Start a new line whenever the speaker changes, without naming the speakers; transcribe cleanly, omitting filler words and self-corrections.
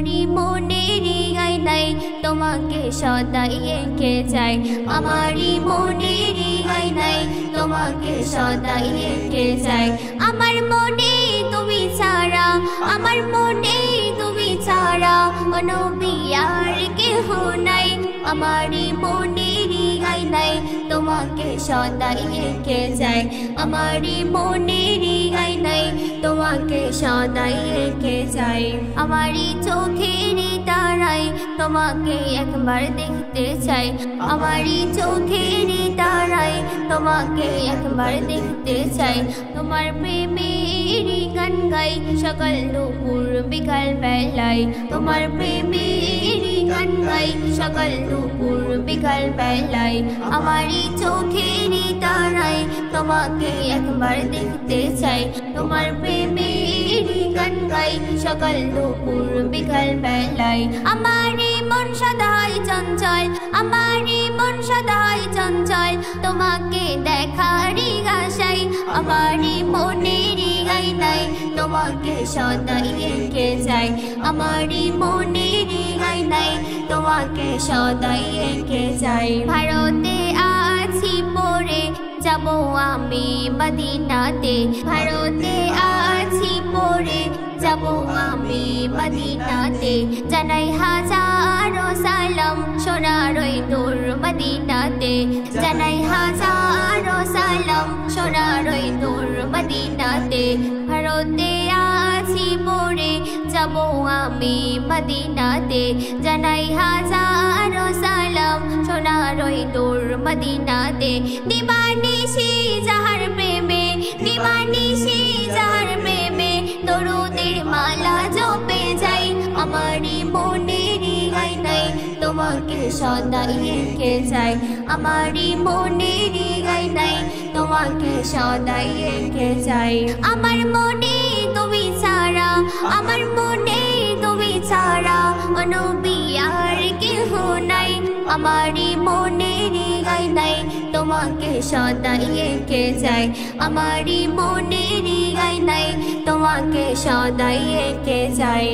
আমারি মনের আয়নায় তোমাকে সদাই এঁকে যাই আমারি মনের আয়নায় তোমাকে সদাই এঁকে যাই আমার মনে তুমি ছাড়া আমার মনে তুমি ছাড়া ও নবী আর কেহ নাই আমারি মনের আয়নায় তোমাকে সদাই এঁকে যাই আমারি মনের আয়নায় তোমাকে সদাই এঁকে যাই আমারি চোখের তারায় তোমাকে একবার দেখতে চাই আমারি চোখের তারায় তোমাকে একবার দেখতে চাই তোমার প্রেমের গান গাই সকাল দুপুর বিকাল বেলায় তোমার প্রেমের গান গাই সকাল দুপুর বিকাল বেলায় আমারি চোখের তারায় তোমাকে একবার দেখতে চাই তোমার প্রেমের গান গাই সকাল দুপুর বিকাল বেলায় আমারি মন সদাই চঞ্চল আমারি মন সদাই চঞ্চল তোমাকে দেখারই আশায় আমারি মনের আয়নায় তোমাকে সদাই এঁকে যাই আমারি মনের আয়নায় তোমাকে সদাই এঁকে যাই ভারতে আছি পড়ে যাব আমি মদিনাতে ভারতে আছি পড়ে যাব আমি মদিনাতে জানাই হাজারো সালাম সোনারই দূর মদিনাতে জানাই হাজারো সালাম সোনারই দূর মদিনাতে ভারতে আছি পড়ে যাব আমি মদিনাতে জানাই হাজারো সালাম সোনারই দূর মদিনাতে দিবানিশি যাহার প্রেমে দিবানিশি যাহার প্রেমে দরুদের মালা জপে যাই আমারি মনের আয়নায় তোমাকে সদাই এঁকে যাই আমারি মনের আয়নায় তোমাকে সদাই এঁকে যাই আমার মনে তুমি ছাড়া আমার মনে তুমি ছাড়া ও নবী আর কেহ নাই আমারি মনের আয়নায় তোমাকে সদাই এঁকে যাই আমারি মনের আয়নায় তোমাকে সদাই এঁকে যাই।